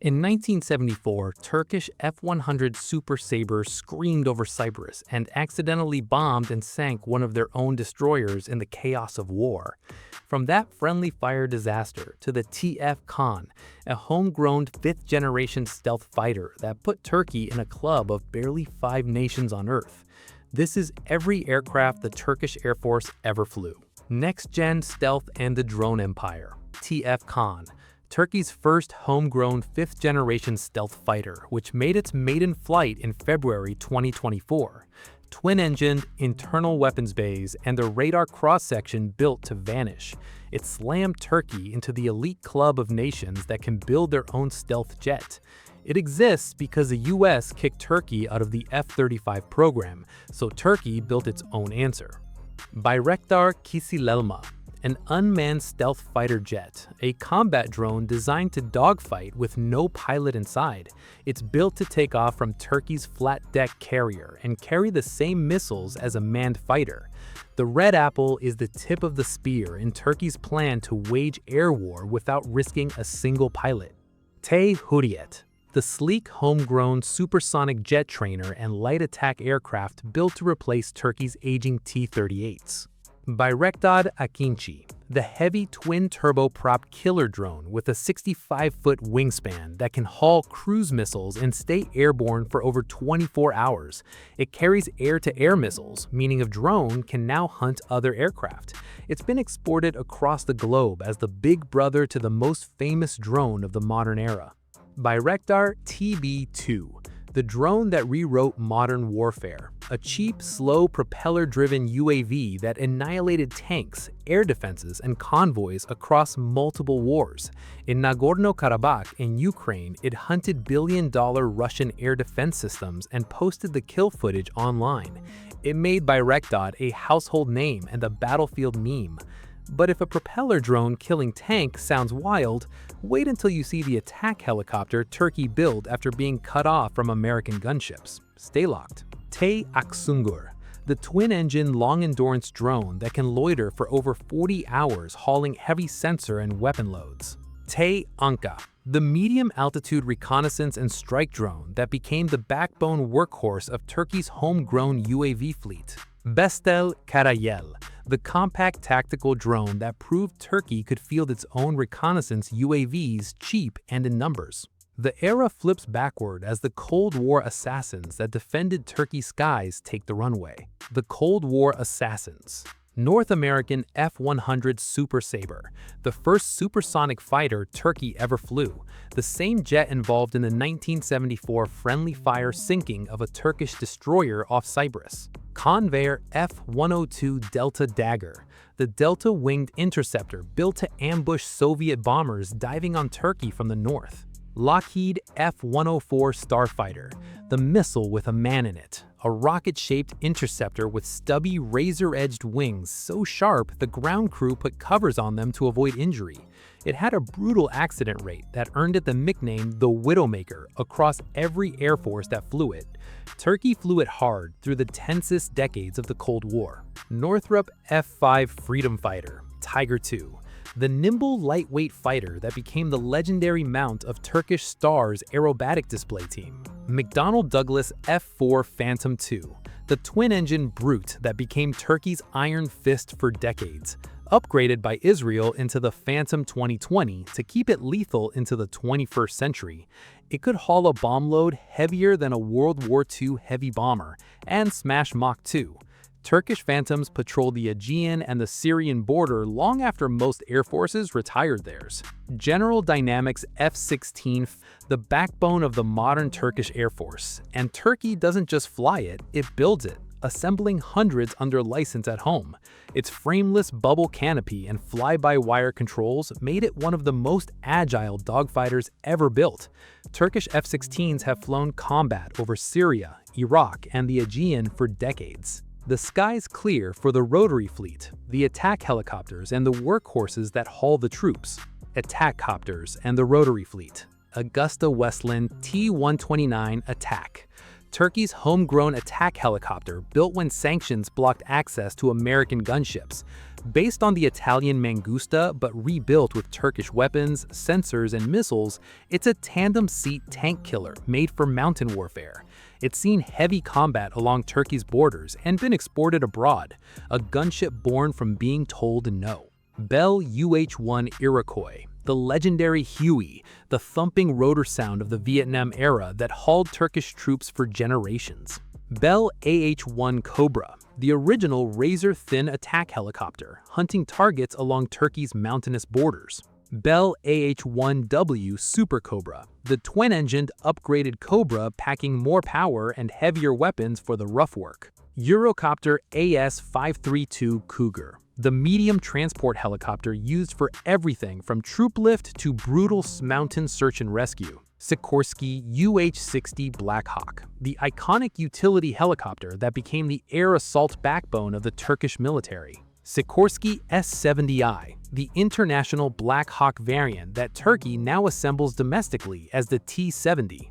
In 1974, Turkish F-100 Super Sabre screamed over Cyprus and accidentally bombed and sank one of their own destroyers in the chaos of war. From that friendly fire disaster to the TF Kaan, a homegrown fifth-generation stealth fighter that put Turkey in a club of barely 5 nations on Earth. This is every aircraft the Turkish Air Force ever flew. Next-gen stealth and the drone empire, TF Kaan. Turkey's first homegrown fifth-generation stealth fighter, which made its maiden flight in February 2024. Twin-engined, internal weapons bays, and the radar cross-section built to vanish. It slammed Turkey into the elite club of nations that can build their own stealth jet. It exists because the US kicked Turkey out of the F-35 program, so Turkey built its own answer. Bayraktar Kızılelma, an unmanned stealth fighter jet, a combat drone designed to dogfight with no pilot inside. It's built to take off from Turkey's flat-deck carrier and carry the same missiles as a manned fighter. The red apple is the tip of the spear in Turkey's plan to wage air war without risking a single pilot. TAI Hürjet, the sleek, homegrown supersonic jet trainer and light attack aircraft built to replace Turkey's aging T-38s. Bayraktar Akıncı, the heavy twin-turboprop killer drone with a 65-foot wingspan that can haul cruise missiles and stay airborne for over 24 hours. It carries air-to-air missiles, meaning a drone can now hunt other aircraft. It's been exported across the globe as the big brother to the most famous drone of the modern era. Bayraktar TB2, the drone that rewrote modern warfare. A cheap, slow, propeller-driven UAV that annihilated tanks, air defenses, and convoys across multiple wars. In Nagorno-Karabakh in Ukraine, it hunted billion-dollar Russian air defense systems and posted the kill footage online. It made Bayraktar a household name and a battlefield meme. But if a propeller drone killing tanks sounds wild, wait until you see the attack helicopter Turkey built after being cut off from American gunships. Stay locked. TAI Akıncı, the twin-engine long-endurance drone that can loiter for over 40 hours hauling heavy sensor and weapon loads. TAI Anka, the medium-altitude reconnaissance and strike drone that became the backbone workhorse of Turkey's homegrown UAV fleet. Wedgetail Karayel, the compact tactical drone that proved Turkey could field its own reconnaissance UAVs cheap and in numbers. The era flips backward as the Cold War assassins that defended Turkey's skies take the runway. The Cold War assassins. North American F-100 Super Sabre, the first supersonic fighter Turkey ever flew, the same jet involved in the 1974 friendly fire sinking of a Turkish destroyer off Cyprus. Convair F-102 Delta Dagger, the Delta-winged interceptor built to ambush Soviet bombers diving on Turkey from the north. Lockheed F-104 Starfighter, the missile with a man in it, a rocket-shaped interceptor with stubby, razor-edged wings so sharp the ground crew put covers on them to avoid injury. It had a brutal accident rate that earned it the nickname the Widowmaker across every Air Force that flew it. Turkey flew it hard through the tensest decades of the Cold War. Northrop F-5 Freedom Fighter, Tiger II, the nimble, lightweight fighter that became the legendary mount of Turkish Star's aerobatic display team. McDonnell Douglas F-4 Phantom II, the twin-engine brute that became Turkey's Iron Fist for decades, upgraded by Israel into the Phantom 2020 to keep it lethal into the 21st century. It could haul a bomb load heavier than a World War II heavy bomber and smash Mach 2. Turkish Phantoms patrolled the Aegean and the Syrian border long after most air forces retired theirs. General Dynamics F-16, the backbone of the modern Turkish Air Force. And Turkey doesn't just fly it, it builds it, assembling hundreds under license at home. Its frameless bubble canopy and fly-by-wire controls made it one of the most agile dogfighters ever built. Turkish F-16s have flown combat over Syria, Iraq, and the Aegean for decades. The sky's clear for the Rotary fleet, the attack helicopters and the workhorses that haul the troops. Attack copters and the Rotary fleet. Augusta Westland T-129 Atak, Turkey's homegrown attack helicopter built when sanctions blocked access to American gunships. Based on the Italian Mangusta but rebuilt with Turkish weapons, sensors, and missiles, it's a tandem-seat tank killer made for mountain warfare. It's seen heavy combat along Turkey's borders and been exported abroad, a gunship born from being told no. Bell UH-1 Iroquois, the legendary Huey, the thumping rotor sound of the Vietnam era that hauled Turkish troops for generations. Bell AH-1 Cobra, the original razor-thin attack helicopter, hunting targets along Turkey's mountainous borders. Bell AH-1W Super Cobra, the twin-engined upgraded Cobra packing more power and heavier weapons for the rough work. Eurocopter AS-532 Cougar, the medium transport helicopter used for everything from troop lift to brutal mountain search and rescue. Sikorsky UH-60 Black Hawk, the iconic utility helicopter that became the air assault backbone of the Turkish military. Sikorsky S-70I, the international Black Hawk variant that Turkey now assembles domestically as the T-70.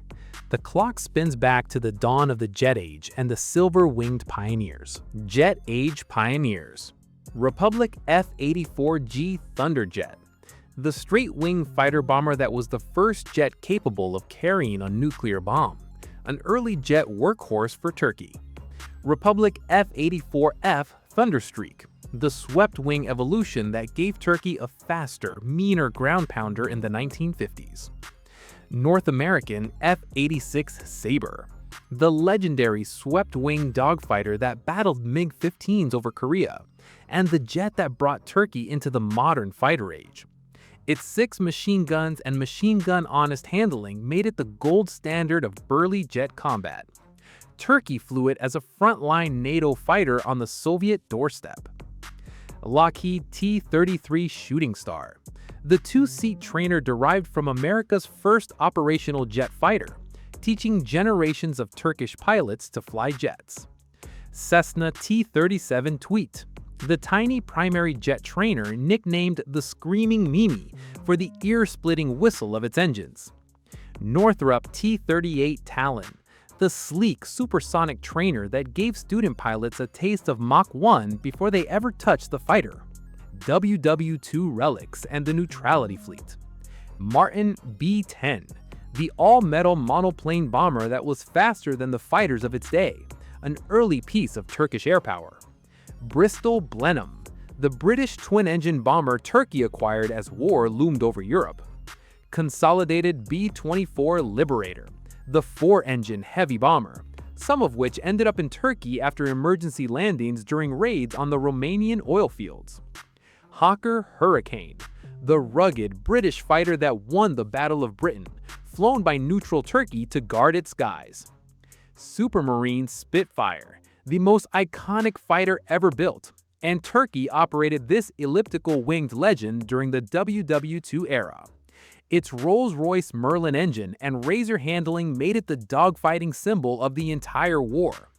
The clock spins back to the dawn of the jet age and the silver-winged pioneers. Jet age pioneers. Republic F-84G Thunderjet, the straight-wing fighter bomber that was the first jet capable of carrying a nuclear bomb, an early jet workhorse for Turkey. Republic F-84F Thunderstreak, the swept-wing evolution that gave Turkey a faster, meaner ground pounder in the 1950s. North American F-86 Sabre, the legendary swept-wing dogfighter that battled MiG-15s over Korea, and the jet that brought Turkey into the modern fighter age. Its 6 machine guns and machine gun honest handling made it the gold standard of burly jet combat. Turkey flew it as a frontline NATO fighter on the Soviet doorstep. Lockheed T-33 Shooting Star, the 2-seat trainer derived from America's first operational jet fighter, teaching generations of Turkish pilots to fly jets. Cessna T-37 Tweet, the tiny primary jet trainer nicknamed the Screaming Mimi for the ear-splitting whistle of its engines. Northrop T-38 Talon, the sleek supersonic trainer that gave student pilots a taste of Mach 1 before they ever touched the fighter. WW-2 Relics and the Neutrality Fleet. Martin B-10, the all-metal monoplane bomber that was faster than the fighters of its day, an early piece of Turkish air power. Bristol Blenheim, the British twin-engine bomber Turkey acquired as war loomed over Europe. Consolidated B-24 Liberator, the 4-engine heavy bomber, some of which ended up in Turkey after emergency landings during raids on the Romanian oil fields. Hawker Hurricane, the rugged British fighter that won the Battle of Britain, flown by neutral Turkey to guard its skies. Supermarine Spitfire, the most iconic fighter ever built, and Turkey operated this elliptical-winged legend during the WW-2 era. Its Rolls-Royce Merlin engine and razor handling made it the dogfighting symbol of the entire war.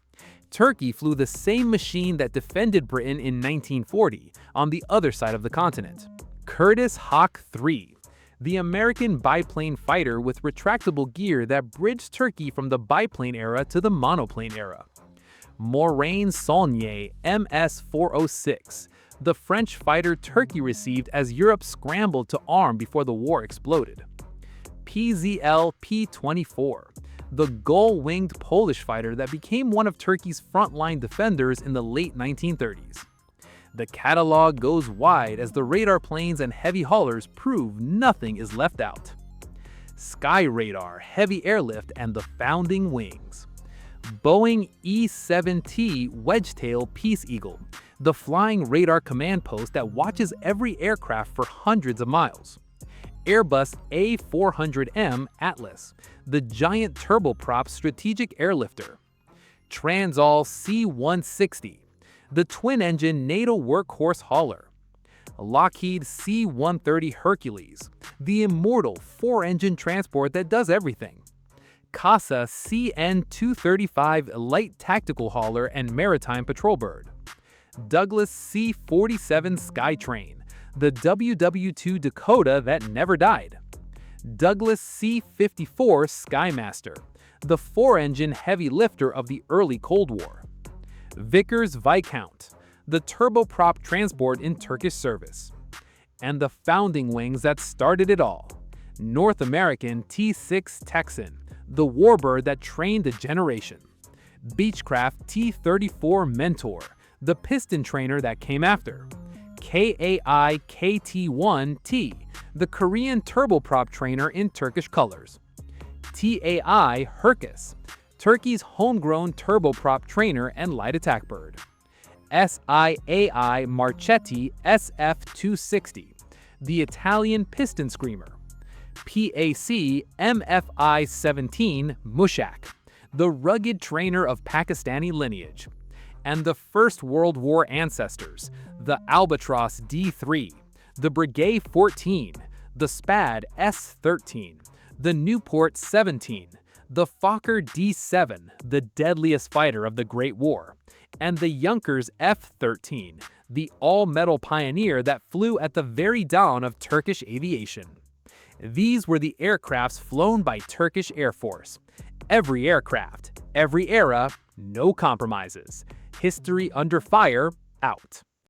Turkey flew the same machine that defended Britain in 1940 on the other side of the continent. Curtiss Hawk III, the American biplane fighter with retractable gear that bridged Turkey from the biplane era to the monoplane era. Morane Saulnier MS-406, the French fighter Turkey received as Europe scrambled to arm before the war exploded. PZL P-24, the gull-winged Polish fighter that became one of Turkey's frontline defenders in the late 1930s. The catalog goes wide as the radar planes and heavy haulers prove nothing is left out. Sky Radar, Heavy Airlift, and the Founding Wings. Boeing E-7T Wedgetail Peace Eagle, the flying radar command post that watches every aircraft for hundreds of miles. Airbus A400M Atlas, the giant turboprop strategic airlifter. Transall C-160, the twin-engine NATO workhorse hauler. Lockheed C-130 Hercules, the immortal 4-engine transport that does everything. CASA CN-235 light tactical hauler and maritime patrol bird. Douglas C-47 Skytrain, the WW-2 Dakota that never died. Douglas C-54 Skymaster, the 4-engine heavy lifter of the early Cold War. Vickers Viscount, the turboprop transport in Turkish service. And the founding wings that started it all, North American T-6 Texan, the warbird that trained a generation. Beechcraft T-34 Mentor, the piston trainer that came after. KAI KT-1T, the Korean turboprop trainer in Turkish colors. TAI Hürkuş, Turkey's homegrown turboprop trainer and light attack bird. SIAI Marchetti SF-260, the Italian piston screamer. PAC MFI-17 Mushak, the rugged trainer of Pakistani lineage. And the First World War ancestors, the Albatros D.VII, the Brigade 14, the Spad S-13, the Newport 17, the Fokker D-7, the deadliest fighter of the Great War, and the Junkers F-13, the all-metal pioneer that flew at the very dawn of Turkish aviation. These were the aircrafts flown by Turkish Air Force. Every aircraft, every era, no compromises. History under fire, out.